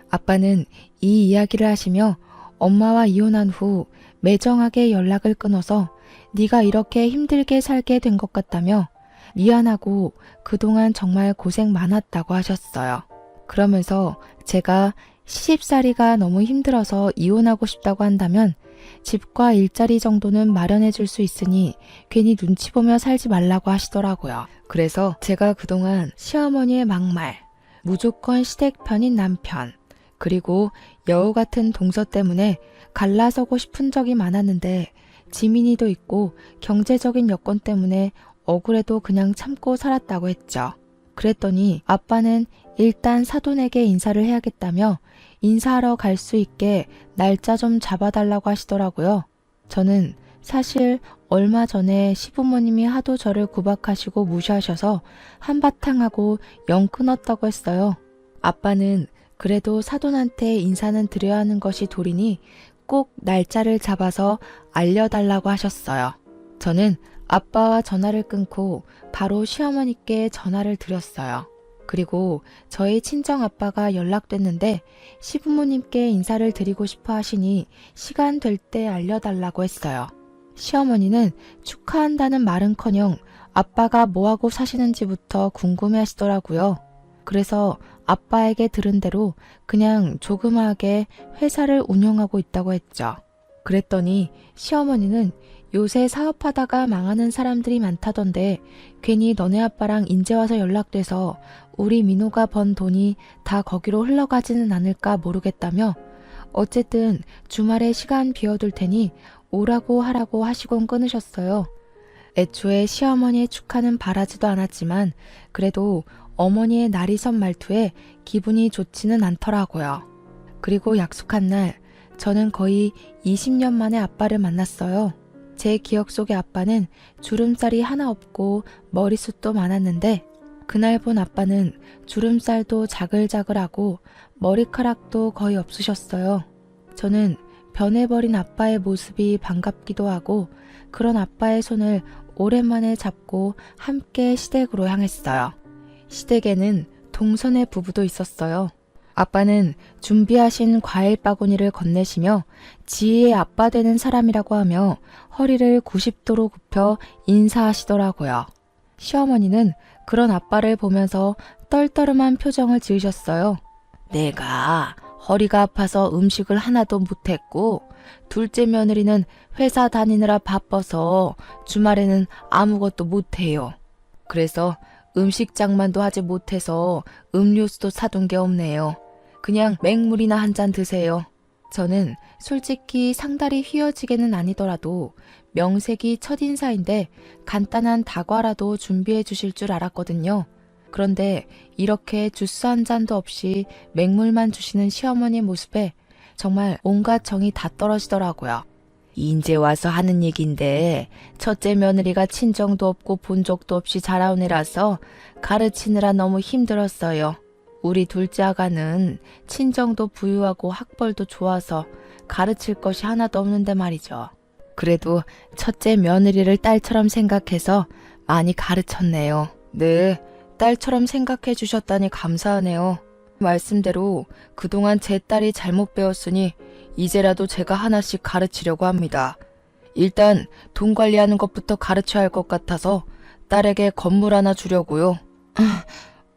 아빠는 이 이야기를 하시며 엄마와 이혼한 후 매정하게 연락을 끊어서 네가 이렇게 힘들게 살게 된 것 같다며 미안하고 그동안 정말 고생 많았다고 하셨어요. 그러면서 제가 시집살이가 너무 힘들어서 이혼하고 싶다고 한다면 집과 일자리 정도는 마련해 줄 수 있으니 괜히 눈치 보며 살지 말라고 하시더라고요. 그래서 제가 그동안 시어머니의 막말, 무조건 시댁 편인 남편, 그리고 여우 같은 동서 때문에 갈라서고 싶은 적이 많았는데 지민이도 있고 경제적인 여건 때문에 억울해도 그냥 참고 살았다고 했죠. 그랬더니 아빠는 일단 사돈에게 인사를 해야겠다며 인사하러 갈 수 있게 날짜 좀 잡아달라고 하시더라고요. 저는 사실 얼마 전에 시부모님이 하도 저를 구박하시고 무시하셔서 한바탕 하고 영 끊었다고 했어요. 아빠는 그래도 사돈한테 인사는 드려야 하는 것이 도리니 꼭 날짜를 잡아서 알려달라고 하셨어요. 저는 아빠와 전화를 끊고 바로 시어머니께 전화를 드렸어요. 그리고 저희 친정아빠가 연락됐는데 시부모님께 인사를 드리고 싶어 하시니 시간 될 때 알려달라고 했어요. 시어머니는 축하한다는 말은커녕 아빠가 뭐하고 사시는지부터 궁금해 하시더라고요. 그래서 아빠에게 들은 대로 그냥 조그마하게 회사를 운영하고 있다고 했죠. 그랬더니 시어머니는 요새 사업하다가 망하는 사람들이 많다던데 괜히 너네 아빠랑 인제 와서 연락돼서 우리 민호가 번 돈이 다 거기로 흘러가지는 않을까 모르겠다며 어쨌든 주말에 시간 비워둘 테니 오라고 하라고 하시곤 끊으셨어요. 애초에 시어머니의 축하는 바라지도 않았지만 그래도 어머니의 날이 선 말투에 기분이 좋지는 않더라고요. 그리고 약속한 날 저는 거의 20년 만에 아빠를 만났어요. 제 기억 속의 아빠는 주름살이 하나 없고 머리숱도 많았는데 그날 본 아빠는 주름살도 자글자글하고 머리카락도 거의 없으셨어요. 저는 변해버린 아빠의 모습이 반갑기도 하고 그런 아빠의 손을 오랜만에 잡고 함께 시댁으로 향했어요. 시댁에는 동선의 부부도 있었어요. 아빠는 준비하신 과일 바구니를 건네시며 지희의 아빠 되는 사람이라고 하며 허리를 90도로 굽혀 인사하시더라고요. 시어머니는 그런 아빠를 보면서 떨떠름한 표정을 지으셨어요. 내가 허리가 아파서 음식을 하나도 못했고 둘째 며느리는 회사 다니느라 바빠서 주말에는 아무것도 못해요. 그래서 음식장만도 하지 못해서 음료수도 사둔 게 없네요. 그냥 맹물이나 한 잔 드세요. 저는 솔직히 상다리 휘어지게는 아니더라도 명색이 첫인사인데 간단한 다과라도 준비해 주실 줄 알았거든요. 그런데 이렇게 주스 한 잔도 없이 맹물만 주시는 시어머니 모습에 정말 온갖 정이 다 떨어지더라고요. 인제 와서 하는 얘긴데 첫째 며느리가 친정도 없고 본 적도 없이 자라온 애라서 가르치느라 너무 힘들었어요. 우리 둘째 아가는 친정도 부유하고 학벌도 좋아서 가르칠 것이 하나도 없는데 말이죠. 그래도 첫째 며느리를 딸처럼 생각해서 많이 가르쳤네요. 네, 딸처럼 생각해 주셨다니 감사하네요. 말씀대로 그동안 제 딸이 잘못 배웠으니 이제라도 제가 하나씩 가르치려고 합니다. 일단 돈 관리하는 것부터 가르쳐야 할 것 같아서 딸에게 건물 하나 주려고요.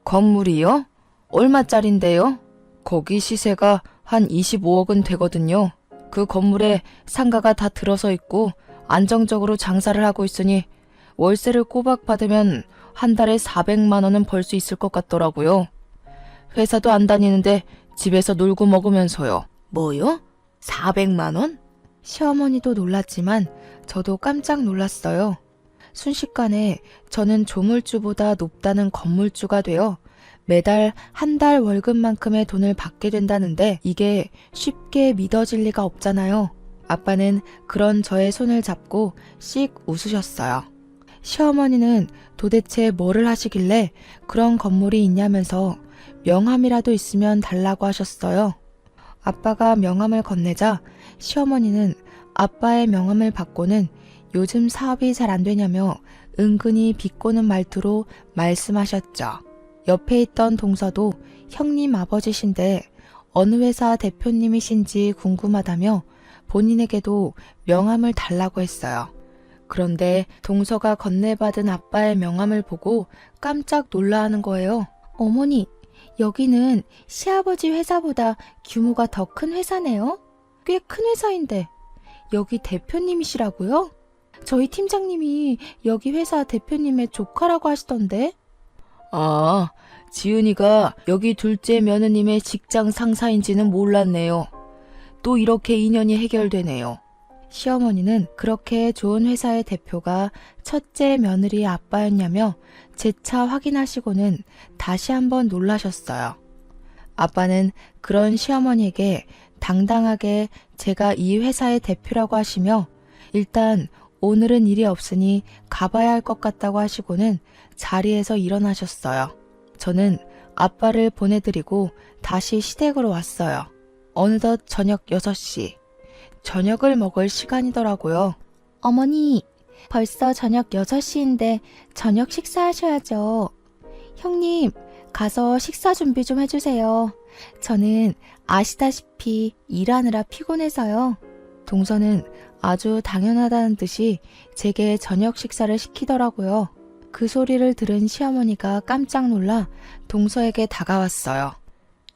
건물이요? 얼마짜린데요? 거기 시세가 한 25억은 되거든요. 그 건물에 상가가 다 들어서 있고 안정적으로 장사를 하고 있으니 월세를 꼬박 받으면 한 달에 400만 원은 벌 수 있을 것 같더라고요. 회사도 안 다니는데 집에서 놀고 먹으면서요. 뭐요? 400만 원? 시어머니도 놀랐지만 저도 깜짝 놀랐어요. 순식간에 저는 조물주보다 높다는 건물주가 되어 매달 한 달 월급만큼의 돈을 받게 된다는데 이게 쉽게 믿어질 리가 없잖아요. 아빠는 그런 저의 손을 잡고 씩 웃으셨어요. 시어머니는 도대체 뭐를 하시길래 그런 건물이 있냐면서 명함이라도 있으면 달라고 하셨어요. 아빠가 명함을 건네자 시어머니는 아빠의 명함을 받고는 요즘 사업이 잘 안 되냐며 은근히 비꼬는 말투로 말씀하셨죠. 옆에 있던 동서도 형님 아버지신데 어느 회사 대표님이신지 궁금하다며 본인에게도 명함을 달라고 했어요. 그런데 동서가 건네받은 아빠의 명함을 보고 깜짝 놀라하는 거예요. 어머니, 여기는 시아버지 회사보다 규모가 더 큰 회사네요? 꽤 큰 회사인데 여기 대표님이시라고요? 저희 팀장님이 여기 회사 대표님의 조카라고 하시던데. 아, 지은이가 여기 둘째 며느님의 직장 상사인지는 몰랐네요. 또 이렇게 인연이 해결되네요. 시어머니는 그렇게 좋은 회사의 대표가 첫째 며느리의 아빠였냐며 재차 확인하시고는 다시 한번 놀라셨어요. 아빠는 그런 시어머니에게 당당하게 제가 이 회사의 대표라고 하시며 일단 오늘은 일이 없으니 가봐야 할 것 같다고 하시고는 자리에서 일어나셨어요. 저는 아빠를 보내드리고 다시 시댁으로 왔어요. 어느덧 저녁 6시. 저녁을 먹을 시간이더라고요. 어머니, 벌써 저녁 6시인데 저녁 식사하셔야죠. 형님, 가서 식사 준비 좀 해주세요. 저는 아시다시피 일하느라 피곤해서요. 동서는 아주 당연하다는 듯이 제게 저녁 식사를 시키더라고요. 그 소리를 들은 시어머니가 깜짝 놀라 동서에게 다가왔어요.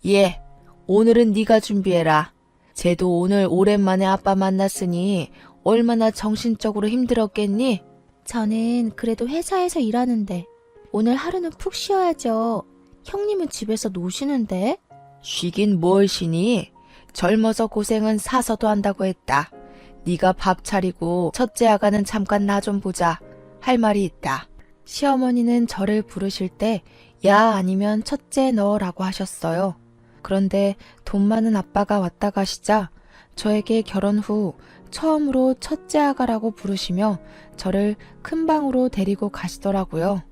예, 오늘은 네가 준비해라. 쟤도 오늘 오랜만에 아빠 만났으니 얼마나 정신적으로 힘들었겠니? 저는 그래도 회사에서 일하는데 오늘 하루는 푹 쉬어야죠. 형님은 집에서 노시는데? 쉬긴 뭘 쉬니? 젊어서 고생은 사서도 한다고 했다. 네가 밥 차리고 첫째 아가는 잠깐 나 좀 보자. 할 말이 있다. 시어머니는 저를 부르실 때 야 아니면 첫째 너라고 하셨어요. 그런데 돈 많은 아빠가 왔다 가시자 저에게 결혼 후 처음으로 첫째 아가라고 부르시며 저를 큰 방으로 데리고 가시더라고요.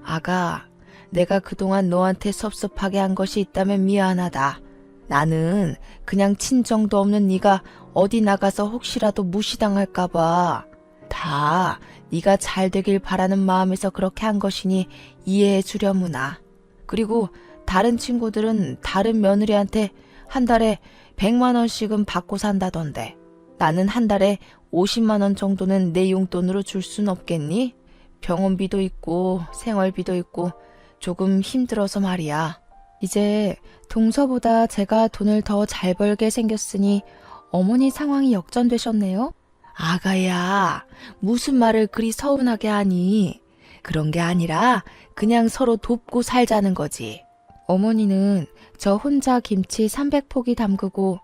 아가, 내가 그동안 너한테 섭섭하게 한 것이 있다면 미안하다. 나는 그냥 친정도 없는 네가 어디 나가서 혹시라도 무시당할까 봐. 다 네가 잘 되길 바라는 마음에서 그렇게 한 것이니 이해해 주려무나. 그리고 다른 친구들은 다른 며느리한테 한 달에 100만 원씩은 받고 산다던데 나는 한 달에 50만 원 정도는 내 용돈으로 줄 순 없겠니? 병원비도 있고 생활비도 있고 조금 힘들어서 말이야. 이제 동서보다 제가 돈을 더 잘 벌게 생겼으니 어머니 상황이 역전되셨네요. 아가야, 무슨 말을 그리 서운하게 하니? 그런 게 아니라 그냥 서로 돕고 살자는 거지. 어머니는 저 혼자 김치 300포기 담그고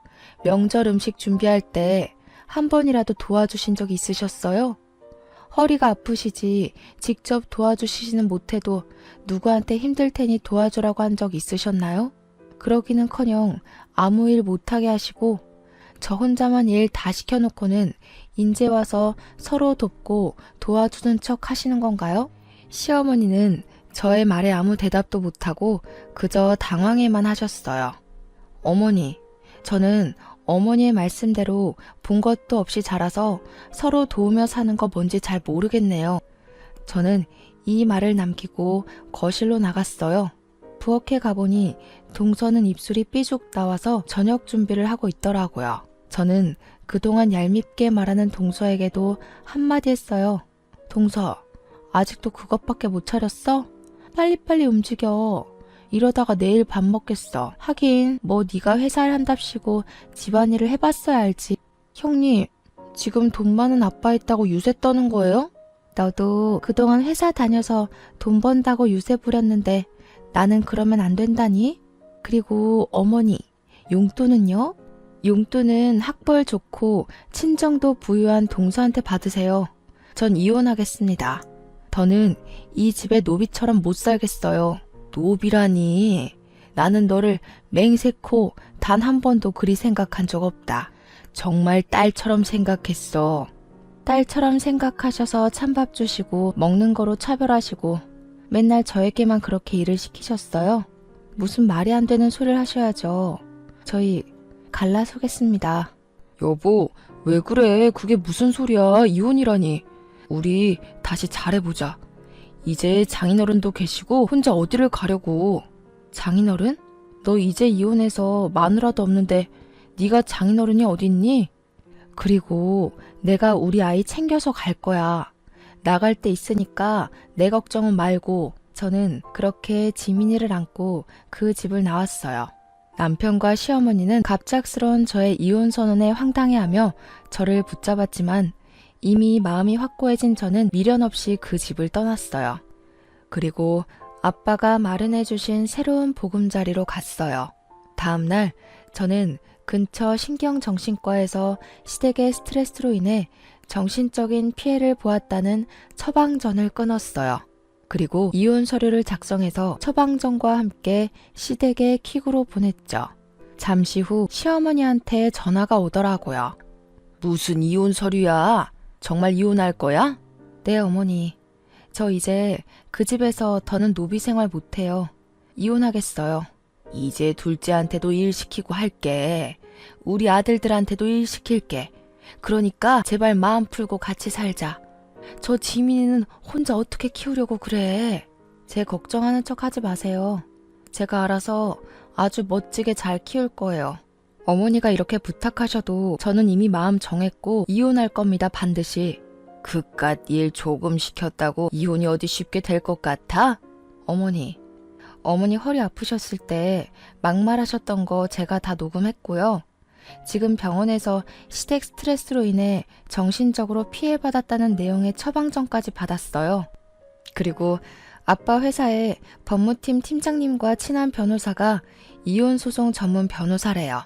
명절 음식 준비할 때 한 번이라도 도와주신 적 있으셨어요? 허리가 아프시지 직접 도와주시지는 못해도 누구한테 힘들 테니 도와주라고 한 적 있으셨나요? 그러기는커녕 아무 일 못하게 하시고 저 혼자만 일 다 시켜놓고는 인제 와서 서로 돕고 도와주는 척 하시는 건가요? 시어머니는 저의 말에 아무 대답도 못하고 그저 당황해만 하셨어요. 어머니, 저는 어머니의 말씀대로 본 것도 없이 자라서 서로 도우며 사는 거 뭔지 잘 모르겠네요. 저는 이 말을 남기고 거실로 나갔어요. 부엌에 가보니 동서는 입술이 삐죽 나와서 저녁 준비를 하고 있더라고요. 저는 그동안 얄밉게 말하는 동서에게도 한마디 했어요. 동서, 아직도 그것밖에 못 차렸어? 빨리빨리 움직여. 이러다가 내일 밥 먹겠어. 하긴 뭐 네가 회사를 한답시고 집안일을 해봤어야 알지. 형님, 지금 돈 많은 아빠 있다고 유세 떠는 거예요? 너도 그동안 회사 다녀서 돈 번다고 유세 부렸는데 나는 그러면 안 된다니? 그리고 어머니, 용돈은요? 용돈은 학벌 좋고 친정도 부유한 동서한테 받으세요. 전 이혼하겠습니다. 더는 이 집에 노비처럼 못 살겠어요. 노비라니. 나는 너를 맹세코 단 한 번도 그리 생각한 적 없다. 정말 딸처럼 생각했어. 딸처럼 생각하셔서 찬밥 주시고 먹는 거로 차별하시고 맨날 저에게만 그렇게 일을 시키셨어요. 무슨 말이 안 되는 소리를 하셔야죠. 저희 갈라서겠습니다. 여보, 왜 그래? 그게 무슨 소리야? 이혼이라니. 우리 다시 잘해보자. 이제 장인어른도 계시고 혼자 어디를 가려고. 장인어른? 너 이제 이혼해서 마누라도 없는데 네가 장인어른이 어딨니? 그리고 내가 우리 아이 챙겨서 갈 거야. 나갈 때 있으니까 내 걱정은 말고. 저는 그렇게 지민이를 안고 그 집을 나왔어요. 남편과 시어머니는 갑작스러운 저의 이혼 선언에 황당해하며 저를 붙잡았지만 이미 마음이 확고해진 저는 미련 없이 그 집을 떠났어요. 그리고 아빠가 마련해주신 새로운 보금자리로 갔어요. 다음날 저는 근처 신경정신과에서 시댁의 스트레스로 인해 정신적인 피해를 보았다는 처방전을 끊었어요. 그리고 이혼 서류를 작성해서 처방전과 함께 시댁에 퀵으로 보냈죠. 잠시 후 시어머니한테 전화가 오더라고요. 무슨 이혼 서류야? 정말 이혼할 거야? 네, 어머니. 저 이제 그 집에서 더는 노비 생활 못해요. 이혼하겠어요. 이제 둘째한테도 일 시키고 할게. 우리 아들들한테도 일 시킬게. 그러니까 제발 마음 풀고 같이 살자. 저 지민이는 혼자 어떻게 키우려고 그래. 제 걱정하는 척 하지 마세요. 제가 알아서 아주 멋지게 잘 키울 거예요. 어머니가 이렇게 부탁하셔도 저는 이미 마음 정했고 이혼할 겁니다, 반드시. 그깟 일 조금 시켰다고 이혼이 어디 쉽게 될 것 같아? 어머니 허리 아프셨을 때 막말하셨던 거 제가 다 녹음했고요. 지금 병원에서 시댁 스트레스로 인해 정신적으로 피해받았다는 내용의 처방전까지 받았어요. 그리고 아빠 회사의 법무팀 팀장님과 친한 변호사가 이혼소송 전문 변호사래요.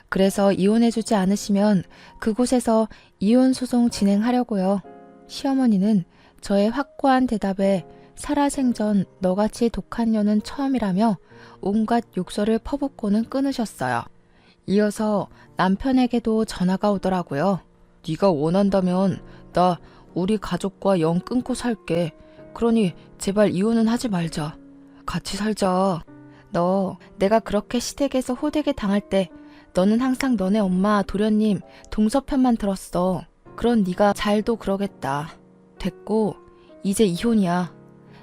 그래서 이혼해주지 않으시면 그곳에서 이혼소송 진행하려고요. 시어머니는 저의 확고한 대답에 살아생전 너같이 독한 년은 처음이라며 온갖 욕설을 퍼붓고는 끊으셨어요. 이어서 남편에게도 전화가 오더라고요. 네가 원한다면 나 우리 가족과 영 끊고 살게. 그러니 제발 이혼은 하지 말자. 같이 살자. 너 내가 그렇게 시댁에서 호되게 당할 때 너는 항상 너네 엄마 도련님 동서 편만 들었어. 그런 네가 잘도 그러겠다. 됐고 이제 이혼이야.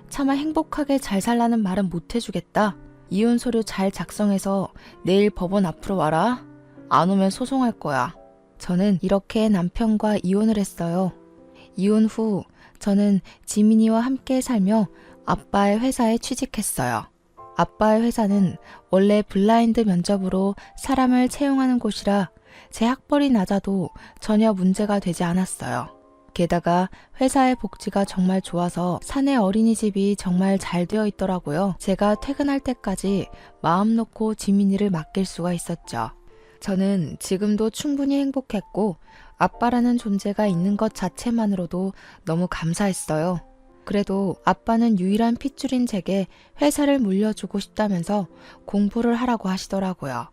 차마 행복하게 잘 살라는 말은 못 해주겠다. 이혼 서류 잘 작성해서 내일 법원 앞으로 와라. 안 오면 소송할 거야. 저는 이렇게 남편과 이혼을 했어요. 이혼 후 저는 지민이와 함께 살며 아빠의 회사에 취직했어요. 아빠의 회사는 원래 블라인드 면접으로 사람을 채용하는 곳이라 제 학벌이 낮아도 전혀 문제가 되지 않았어요. 게다가 회사의 복지가 정말 좋아서 사내 어린이집이 정말 잘 되어 있더라고요. 제가 퇴근할 때까지 마음 놓고 지민이를 맡길 수가 있었죠. 저는 지금도 충분히 행복했고 아빠라는 존재가 있는 것 자체만으로도 너무 감사했어요. 그래도 아빠는 유일한 핏줄인 제게 회사를 물려주고 싶다면서 공부를 하라고 하시더라고요.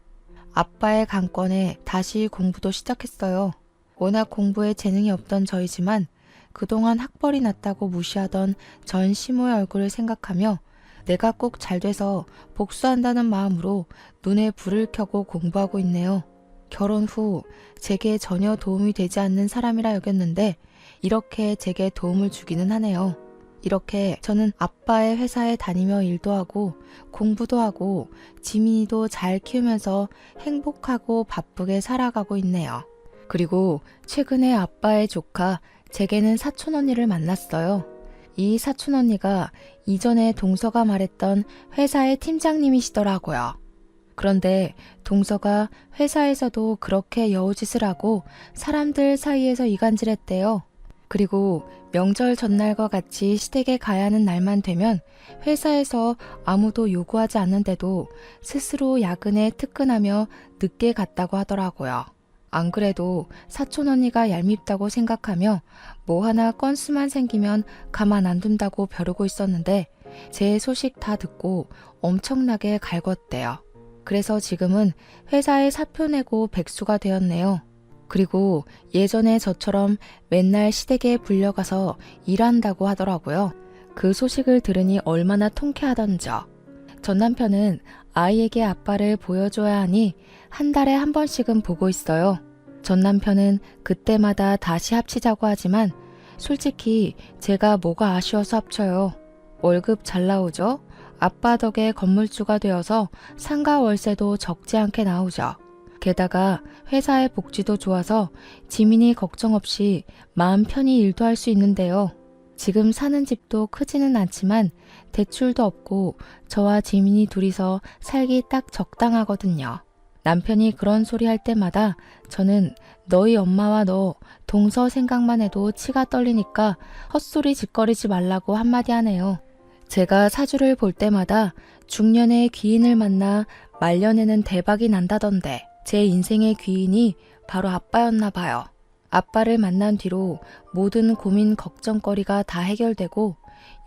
아빠의 강권에 다시 공부도 시작했어요. 워낙 공부에 재능이 없던 저이지만 그동안 학벌이 낮다고 무시하던 전 시모의 얼굴을 생각하며 내가 꼭 잘 돼서 복수한다는 마음으로 눈에 불을 켜고 공부하고 있네요. 결혼 후 제게 전혀 도움이 되지 않는 사람이라 여겼는데 이렇게 제게 도움을 주기는 하네요. 이렇게 저는 아빠의 회사에 다니며 일도 하고 공부도 하고 지민이도 잘 키우면서 행복하고 바쁘게 살아가고 있네요. 그리고 최근에 아빠의 조카 제게는 사촌 언니를 만났어요. 이 사촌 언니가 이전에 동서가 말했던 회사의 팀장님이시더라고요. 그런데 동서가 회사에서도 그렇게 여우짓을 하고 사람들 사이에서 이간질했대요. 그리고 명절 전날과 같이 시댁에 가야 하는 날만 되면 회사에서 아무도 요구하지 않는데도 스스로 야근에 특근하며 늦게 갔다고 하더라고요. 안 그래도 사촌 언니가 얄밉다고 생각하며 뭐 하나 건수만 생기면 가만 안 둔다고 벼르고 있었는데 제 소식 다 듣고 엄청나게 갈궜대요. 그래서 지금은 회사에 사표 내고 백수가 되었네요. 그리고 예전에 저처럼 맨날 시댁에 불려가서 일한다고 하더라고요. 그 소식을 들으니 얼마나 통쾌하던지요. 전 남편은 아이에게 아빠를 보여줘야 하니 한 달에 한 번씩은 보고 있어요. 전 남편은 그때마다 다시 합치자고 하지만 솔직히 제가 뭐가 아쉬워서 합쳐요. 월급 잘 나오죠? 아빠 덕에 건물주가 되어서 상가 월세도 적지 않게 나오죠. 게다가 회사의 복지도 좋아서 지민이 걱정 없이 마음 편히 일도 할 수 있는데요. 지금 사는 집도 크지는 않지만 대출도 없고 저와 지민이 둘이서 살기 딱 적당하거든요. 남편이 그런 소리 할 때마다 저는 너희 엄마와 너 동서 생각만 해도 치가 떨리니까 헛소리 짓거리지 말라고 한마디 하네요. 제가 사주를 볼 때마다 중년의 귀인을 만나 말년에는 대박이 난다던데 제 인생의 귀인이 바로 아빠였나 봐요. 아빠를 만난 뒤로 모든 고민 걱정거리가 다 해결되고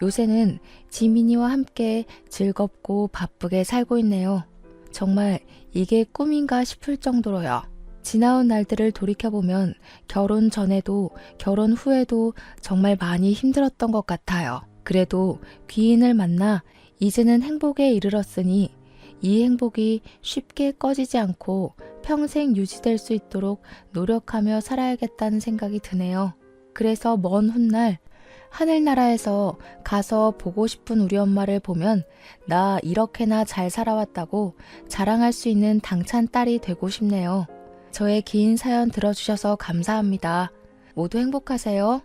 요새는 지민이와 함께 즐겁고 바쁘게 살고 있네요. 정말 이게 꿈인가 싶을 정도로요. 지나온 날들을 돌이켜보면 결혼 전에도 결혼 후에도 정말 많이 힘들었던 것 같아요. 그래도 귀인을 만나 이제는 행복에 이르렀으니 이 행복이 쉽게 꺼지지 않고 평생 유지될 수 있도록 노력하며 살아야겠다는 생각이 드네요. 그래서 먼 훗날 하늘나라에서 가서 보고 싶은 우리 엄마를 보면 나 이렇게나 잘 살아왔다고 자랑할 수 있는 당찬 딸이 되고 싶네요. 저의 긴 사연 들어주셔서 감사합니다. 모두 행복하세요.